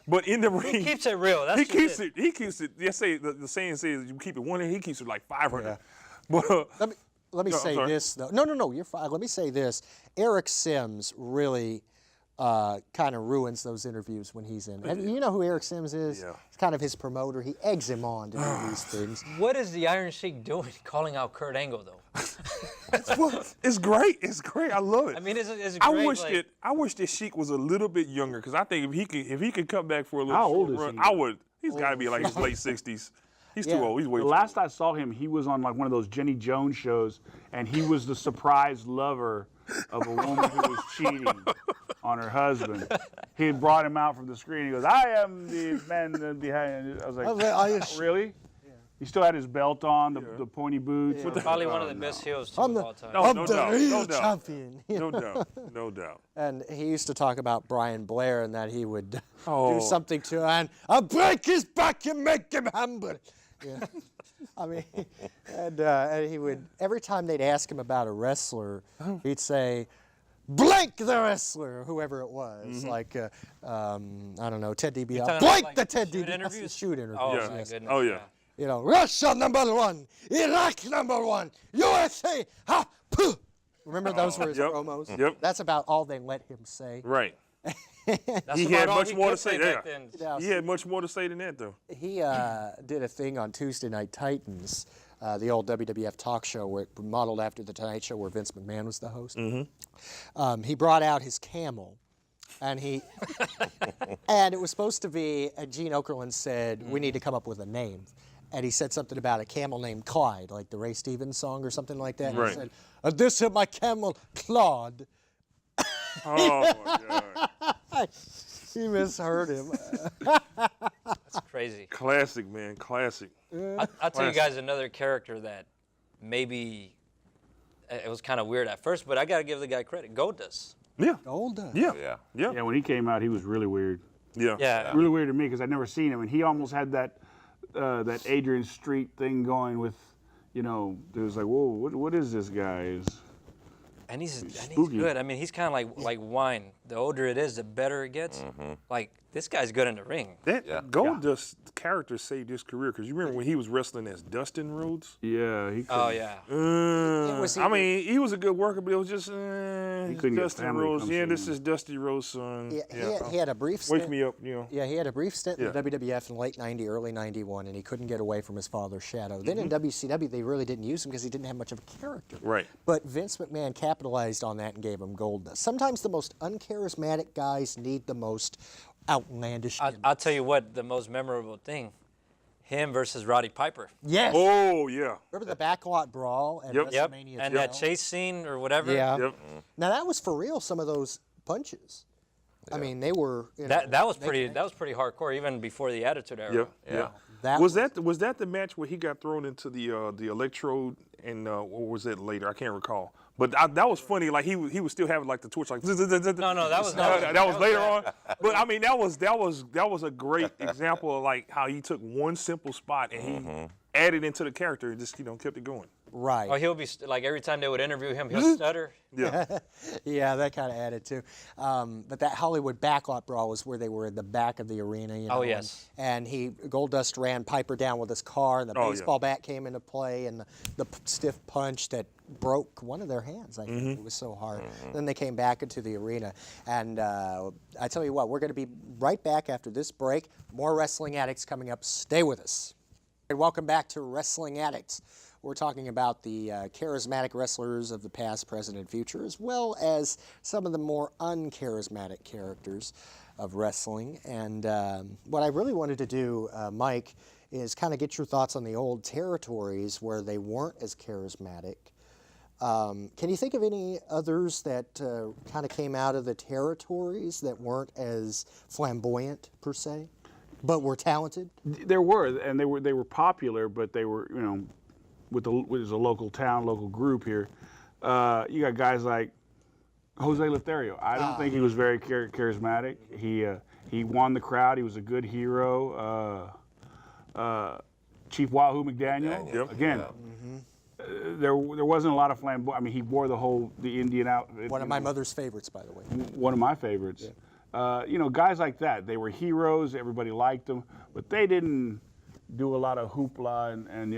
But in the ring, He keeps it real. That's he just keeps it. it. He keeps it. They say the saying says you keep it 100. He keeps it like 500. Yeah. But Let me No, I'm say sorry. this though. No, you're fine. Let me say this. Eric Sims really kind of ruins those interviews when he's in. And you know who Eric Sims is? Yeah. It's kind of his promoter. He eggs him on to do these things. What is the Iron Sheik doing calling out Kurt Angle though? it's great. It's great. I love it. I mean, it's great. I wish that Sheik was a little bit younger because I think if he could come back for a little How old short is run, he? I would. He's got to be like his late 60s. He's Yeah. too old. He's way The too last old. I saw him, he was on like one of those Jenny Jones shows, and he was the surprise lover of a woman who was cheating on her husband. He had brought him out from the screen. He goes, "I am the man behind." I was like, "Really?" He still had his belt on, the pointy boots. Probably one of the best heels too I'm of the- all time. No, I'm no the doubt, real no doubt. champion. No doubt. No doubt. And he used to talk about Brian Blair and that he would Oh. do something to and I'll break his back and make him humble. Yeah. I mean, and he would, every time they'd ask him about a wrestler, he'd say, blank the wrestler, whoever it was. Like, I don't know, Ted DiBiase. talking Blank about, the like, Ted shoot DiBiase. interviews? Shoot interviews. Oh Yeah. my Yes. goodness. Oh yeah. You know, Russia #1, Iraq #1, USA, ha, pooh. Remember those were his Yep. promos? Yep. That's about all they let him say. Right. That's He about had all much more to could say back there. then. Yeah. He had much more to say than that though. He did a thing on Tuesday Night Titans, the old WWF talk show, where it modeled after the Tonight Show, where Vince McMahon was the host. He brought out his camel, and and it was supposed to be. Gene Okerlund said, "We need to come up with a name," and he said something about a camel named Clyde, like the Ray Stevens song or something like that. And Right. He said, "This is my camel, Claude." Oh my God. He misheard him. That's crazy. Classic, man. Classic. I'll tell you guys another character that maybe it was kind of weird at first, but I got to give the guy credit. Goldust. Yeah. Golda. Yeah. Yeah. Yeah. Yeah, when he came out, he was really weird. Yeah. Yeah. Really weird to me because I'd never seen him, and he almost had that Adrian Street thing going with, it was like, whoa, what is this guy? And he's spooky. good. I mean, he's kind of like wine. The older it is, the better it gets. Like, this guy's good in the ring. That Yeah. Goldust character saved his career because you remember when he was wrestling as Dustin Rhodes? Yeah, he. Oh, yeah. I mean, he was a good worker, but it was just couldn't get Dustin family Rhodes. come Yeah, see this him. is Dusty Rhodes' son. Yeah, he had a brief stint. Wake me up, Yeah, he had a brief stint in Yeah. the WWF in late '90, early '91, and he couldn't get away from his father's shadow. Then in WCW, they really didn't use him because he didn't have much of a character. Right. But Vince McMahon capitalized on that and gave him Goldust. Sometimes the most uncharismatic guys need the most outlandish. I'll tell you what, the most memorable thing, him versus Roddy Piper. Yes. Oh, yeah. Remember the backlot brawl at Yep. Yep. WrestleMania And 12? that chase scene or whatever. Yeah. Yep. Now that was for real. Some of those punches. I mean, they were. That was pretty hardcore even before the Attitude Era. Yeah. Yeah. That Was that the match where he got thrown into the electrode and what was that later? I can't recall. But that was funny. Like he was still having like the torch like. No, that was that was later on. But I mean that was a great example of like how he took one simple spot and he added into the character and just kept it going. right. Oh, he'll be like every time they would interview him, he'll stutter. Yeah. Yeah, that kind of added too. But that Hollywood backlot brawl was where they were in the back of the arena. Oh, yes. And Goldust ran Piper down with his car, and the Oh, yeah. baseball bat came into play, and the stiff punch that broke one of their hands. I think it was so hard. Then they came back into the arena, and I tell you what, we're going to be right back after this break. More Wrestling Addicts coming up. Stay with us. And welcome back to Wrestling Addicts. We're talking about the charismatic wrestlers of the past, present, and future, as well as some of the more uncharismatic characters of wrestling. And what I really wanted to do, Mike, is kind of get your thoughts on the old territories where they weren't as charismatic. Can you think of any others that kind of came out of the territories that weren't as flamboyant, per se, but were talented? There were, and they were popular, but they were, with a local town, local group here. You got guys like Jose Lothario. I don't think he was very charismatic. He won the crowd. He was a good hero. Chief Wahoo McDaniel. Yep. Again, there wasn't a lot of flamboyant. I mean, he wore the Indian outfit. One of my mother's favorites, by the way. One of my favorites. Guys like that. They were heroes. Everybody liked them, but they didn't do a lot of hoopla and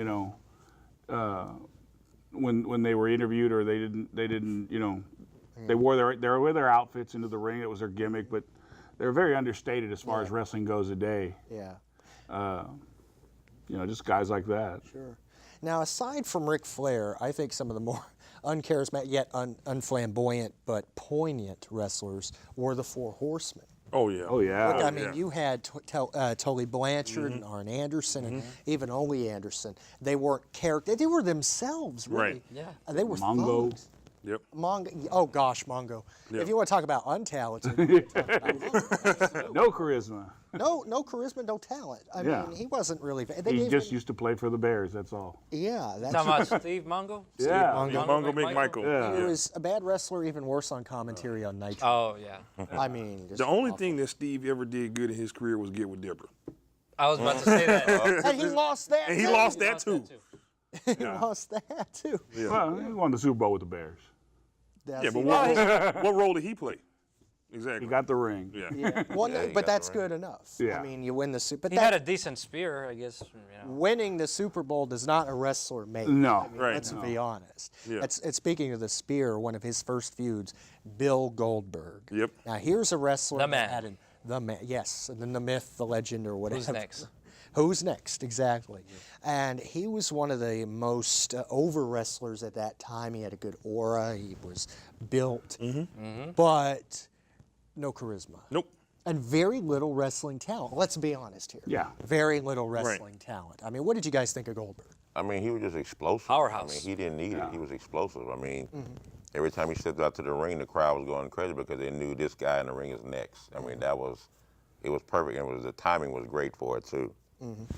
when they were interviewed, or they didn't they wore their outfits into the ring. It was their gimmick, but they're very understated as far as wrestling goes today. Yeah. Just guys like that. Sure. Now, aside from Ric Flair, I think some of the more uncharismatic yet unflamboyant but poignant wrestlers were the Four Horsemen. Oh yeah. Oh yeah. Look, I mean, you had Tully Blanchard and Arn Anderson and even Ole Anderson. They weren't character; they were themselves, really. Right. Yeah. They were Mongo. thugs. Yep. Mongo. Oh gosh, Mongo. Yeah. If you want to talk about untalented, No charisma. no charisma, no talent. I Yeah. mean, he wasn't really. They He gave just him- used to play for the Bears. That's all. yeah. That's Talking about Steve Mongo? Yeah. Mongo McMichael. Yeah. He was a bad wrestler, even worse on commentary on Nitro. Oh, yeah. I mean, just The only awful. thing that Steve ever did good in his career was get with Deborah. I was about to say that. And he lost that. And he too. lost that too. He lost that too. Well, he won the Super Bowl with the Bears. That's Yeah, but it. what role did he play? Exactly. He got the ring. Yeah. Yeah. Well, Yeah, he but got that's the ring. good enough. Yeah. I mean, you win the Super. But He had a decent spear, I guess. winning the Super Bowl does not a wrestler make. No. I mean, Right. Let's be honest. Yeah. And speaking of the spear, one of his first feuds, Bill Goldberg. Yep. Now here's a wrestler. The that man. had the man. Yes, and then the myth, the legend, or whatever. Who's next? Who's next? Exactly. And he was one of the most over wrestlers at that time. He had a good aura. He was built, but no charisma. Nope. And very little wrestling talent. Let's be honest here. Yeah. Very little wrestling talent. I mean, what did you guys think of Goldberg? I mean, he was just explosive. Powerhouse. I mean, he didn't need it. He was explosive. I mean, every time he stepped out to the ring, the crowd was going crazy because they knew this guy in the ring is next. I mean, it was perfect, and the timing was great for it too.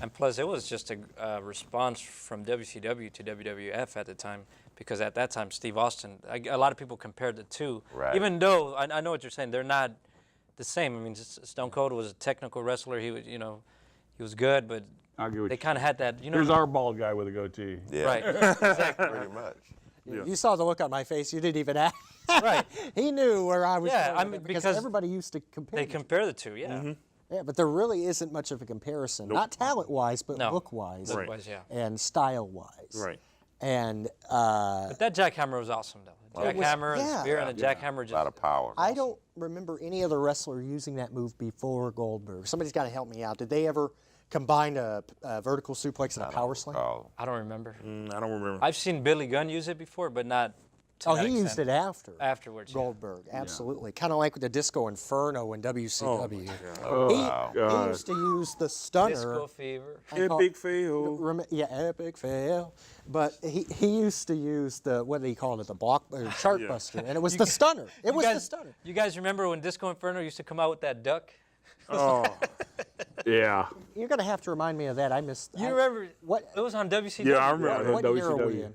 And plus, it was just a response from WCW to WWF at the time, because at that time, Steve Austin, a lot of people compared the two. Right. Even though I know what you're saying, they're not the same. I mean, Stone Cold was a technical wrestler. He was, he was good, but I get what they you- kind of had that. Here's our bald guy with a goatee. Yeah, Right. Exactly. pretty much. You saw the look on my face. You didn't even ask. Right. He knew where I was Yeah, going I with mean, it because because everybody used to compare. They the two. compare the two, yeah. Yeah, but there really isn't much of a comparison. Not talent-wise, but No. look-wise. Right. Was, yeah. And style-wise. Right. And But that jackhammer was awesome, though. It was- Jackhammer, yeah. the spear, and the jackhammer A just. lot of power. I don't remember any other wrestler using that move before Goldberg. Somebody's got to help me out. Did they ever combine a vertical suplex and a power slam? I don't remember. I don't remember. I've seen Billy Gunn use it before, but not. To Oh, that he used extent. it Afterwards. yeah. Goldberg, absolutely. Kind of like with the Disco Inferno in WCW. Wow. He used to use the stunner. Disco Fever. Epic fail. Yeah, epic fail. But he used to use the, what do you call it, the block or chart buster, and it was the stunner. It was the stunner. You guys remember when Disco Inferno used to come out with that duck? Oh, Yeah. You're gonna have to remind me of that. I missed. You remember? what? It was on WCW. yeah, I remember. What year are we WCW. in?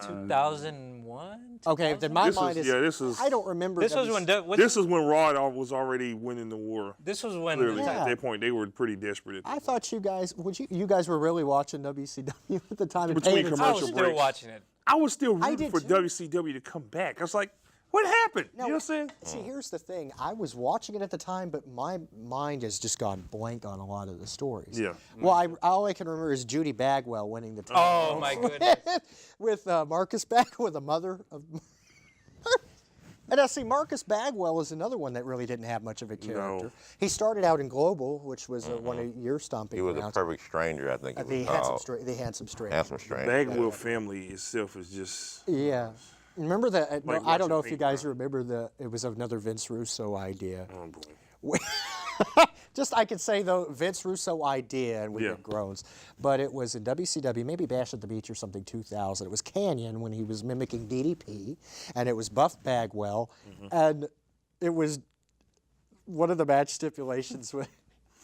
2001. Okay, then my This mind was- is. yeah, this is- I don't remember. This was when. This is when Raw was already winning the war. This was when. Clearly, Yeah. at that point, they were pretty desperate. At I thought you guys. You guys were really watching WCW at the time. and Between paying attention. I was commercial still breaks. watching it. I was still rooting did for too. WCW to come back. I was like, what happened? You know what I'm saying? See, here's the thing. I was watching it at the time, but my mind has just gone blank on a lot of the stories. Yeah. Well, all I can remember is Judy Bagwell winning the title. Oh my goodness. with Marcus Bagwell, the mother of. And now, see, Marcus Bagwell is another one that really didn't have much of a character. No. He started out in Global, which was one of your stomping He was a grounds. perfect stranger, I think. it The was handsome called. straight. The handsome straight. Handsome stranger. Bagwell family itself is just. Yeah. Remember that? Like I don't know if watching you paint guys dry. remember it was another Vince Russo idea. Oh boy. Just I could say though, Vince Russo idea, and we Yeah. get groans. But it was in WCW, maybe Bash at the Beach or something, 2000. It was Canyon when he was mimicking DDP, and it was Buff Bagwell, and it was one of the match stipulations.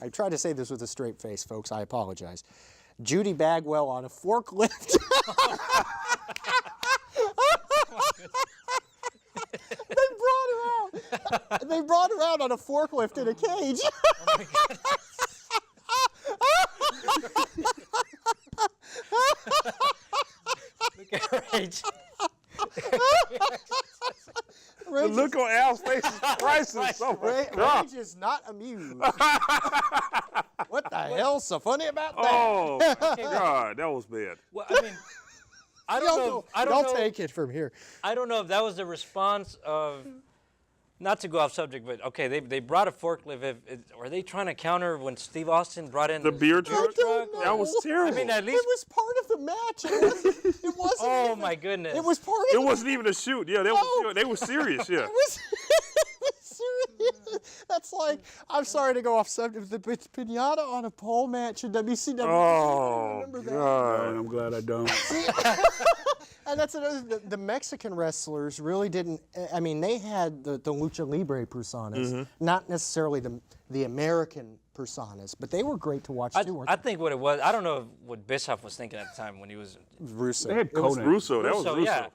I tried to say this with a straight face, folks. I apologize. Judy Bagwell on a forklift. They brought her out on a forklift in a cage. Look at her age. The look on Al's face is priceless. Oh my God. Rage is not amused. What the hell's so funny about that? Oh God, that was bad. Well, I mean, I don't know. I don't Y'all know. take it from here. I don't know if that was the response of, not to go off subject, but okay, they brought a forklift. Were they trying to counter when Steve Austin brought in The beer I truck. don't know. That was terrible. I mean, at It least. was part of the match. It wasn't Oh even- my goodness. It was part of It wasn't even a shoot. Yeah, they were serious. Yeah. It was serious. That's like, I'm sorry to go off subject, the pinata on a pole match in WCW. Oh remember that? God. I'm glad I don't. And that's another, the Mexican wrestlers really didn't, I mean, they had the Lucha Libre personas, not necessarily the American personas, but they were great to watch too, weren't I think what it was, I don't know what Bischoff was thinking at the time when he was. they? Russo. They had It was Conan. Russo. That was So Russo. yeah.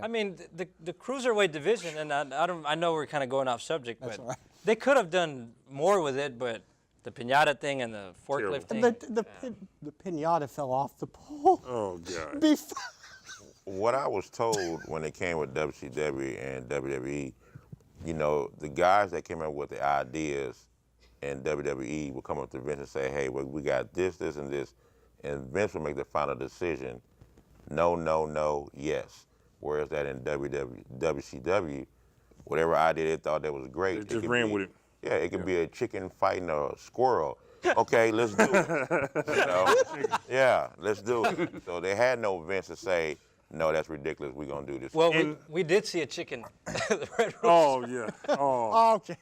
I mean, the cruiserweight division, and I know we're kind of going off subject, but all right. they could have done more with it, but the pinata thing and the forklift thing. The pinata fell off the pole. Oh God. Before. What I was told when it came with WCW and WWE, you know, the guys that came up with the ideas in WWE would come up to Vince and say, hey, well, we got this, this, and this. And Vince would make the final decision, no, no, no, yes. Whereas that in WCW, whatever idea they thought that was great. They just could ran be- with it. Yeah, it could be a chicken fighting a squirrel. Okay, let's do it. You know? Yeah, let's do it. So they had no Vince to say, no, that's ridiculous. We're gonna do this. Well, And- we did see a chicken. The Red Rooster. Oh yeah. Oh. Okay.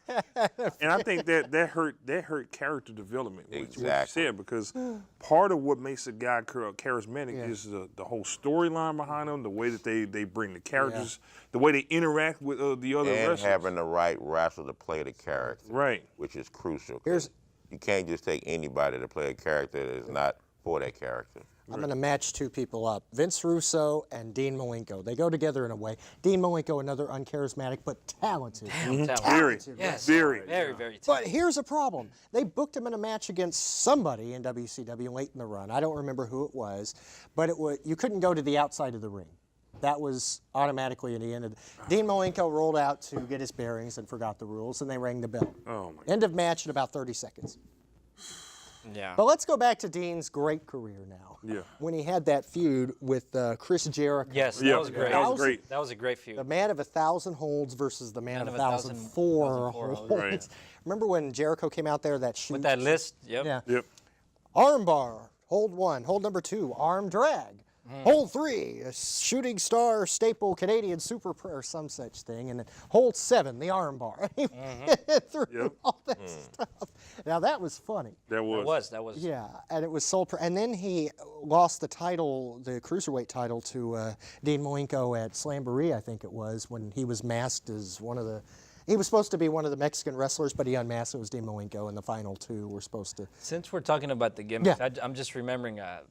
And I think that hurt character development. What you Exactly. said, because part of what makes a guy charismatic is the whole storyline behind them, the way that they bring the characters, the way they interact with the other and wrestlers. having the right wrestler to play the character, Right. which is crucial. 'Cause you can't just take anybody to play a character that is not for that character. I'm going to match two people up, Vince Russo and Dean Malenko. They go together in a way. Dean Malenko, another uncharismatic but talented. Very, Yes. very. Very, very But talented. here's a problem. They booked him in a match against somebody in WCW late in the run. I don't remember who it was, but you couldn't go to the outside of the ring. That was automatically in the end of Dean Malenko rolled out to get his bearings and forgot the rules, and they rang the bell. Oh my. End of match in about 30 seconds. Yeah. But let's go back to Dean's great career now. Yeah. When he had that feud with Chris Jericho. Yes, Yeah, that was great. that was great. That was a great feud. The man of 1,000 holds versus the man of 1,004 holds. Right. Remember when Jericho came out there that shoot? With that list, yep. Yeah. Yep. Arm bar, hold 1. Hold number 2, arm drag. Hold 3, a shooting star staple Canadian super or some such thing. And then hold 7, the arm bar. He went through Yep. all that stuff. Now that was funny. That was. That was. Yeah, and it was sold. And then he lost the title, the cruiserweight title, to Dean Malenko at Slamboree, I think it was, when he was masked as one of the. He was supposed to be one of the Mexican wrestlers, but he unmasked. It was Dean Malenko, and the final two were supposed to. Since we're talking about the gimmicks, Yeah. I'm just remembering a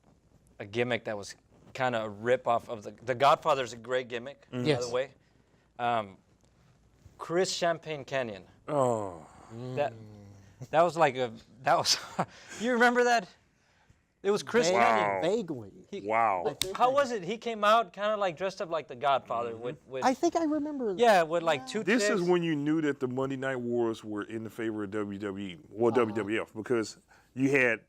gimmick that was kind of a rip-off of the Godfather's a great gimmick, by Yes. the way. Chris Champagne Canyon. Oh. That was like you remember that? It was Chris Canyon. Vaguely. Wow. How was it? He came out kind of like dressed up like the Godfather with I think I remember. yeah, with like two This chicks. is when you knew that the Monday Night Wars were in the favor of WWE, or WWF, because you had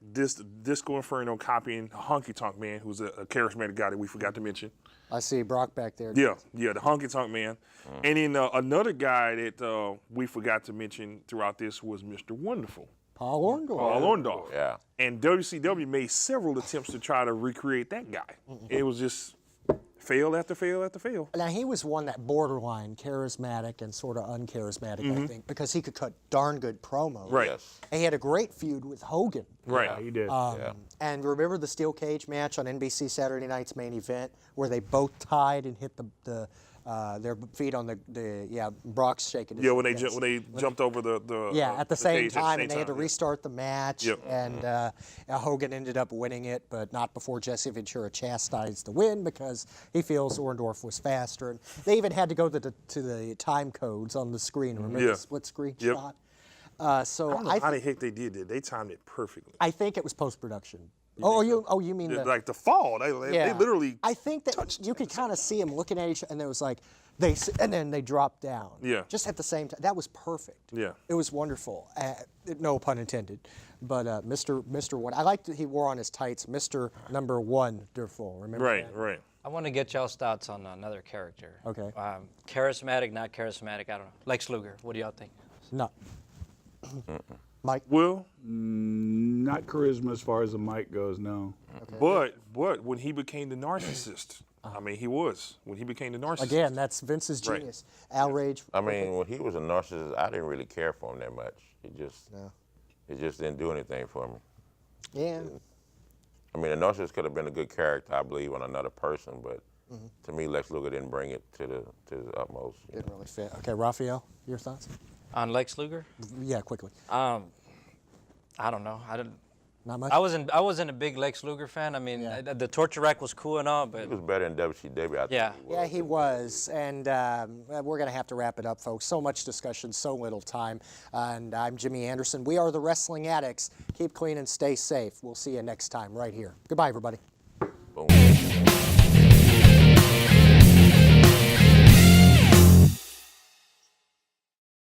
Disco Inferno copying Honky Tonk Man, who's a charismatic guy that we forgot to mention. I see Brock back there. Yeah, the Honky Tonk Man. And then another guy that we forgot to mention throughout this was Mr. Wonderful, Paul Orndorff. Paul Orndorff. Yeah. And WCW made several attempts to try to recreate that guy. It was just fail after fail after fail. Now he was one that borderline charismatic and sort of uncharismatic, I think, because he could cut darn good promos. Right. Yes. And he had a great feud with Hogan. Right. Yeah, he did. And remember the steel cage match on NBC Saturday Night's Main Event where they both tied and hit their feet on Brock's shaking his Yeah, when they yes. when they jumped over the at the same cage at the time, same and they had to time, yeah. restart the match. Yep. And Hogan ended up winning it, but not before Jesse Ventura chastised the win because he feels Orndorff was faster. And they even had to go to the time codes on the screen. Remember Yeah. the split screen Yep. shot? So I don't know how the heck they did that. They timed it perfectly. I think it was post production. You mean the Like the fall, they literally. I think that you could kind of see them looking at each other, and there was like and then they dropped down. Yeah. Just at the same time. That was perfect. Yeah. It was wonderful. No pun intended. But Mr. One, I liked that he wore on his tights Mr. Number Wonderful. Remember Right, that? right. I want to get y'all's thoughts on another character. Okay. Charismatic, not charismatic. I don't know. Lex Luger. What do y'all think? No. Mike. Well, Not charisma as far as the mic goes, no. but when he became the narcissist, I mean, he was when he became the narcissist. Again, that's Vince's Right. genius. Al Rage. I mean, when he was a narcissist, I didn't really care for him that much. It just didn't do anything for me. Yeah. I mean, a narcissist could have been a good character, I believe, on another person, but to me, Lex Luger didn't bring it to the utmost. Didn't really fit. Okay, Raphael, your thoughts? On Lex Luger? Yeah, quickly. I don't know. Not much. I wasn't a big Lex Luger fan. I mean, the torture rack was cool and all, but He was better in WCW, I think. Yeah. He was. Yeah, he was. And we're going to have to wrap it up, folks. So much discussion, so little time. And I'm Jimmy Anderson. We are the Wrestling Addicts. Keep clean and stay safe. We'll see you next time right here. Goodbye, everybody.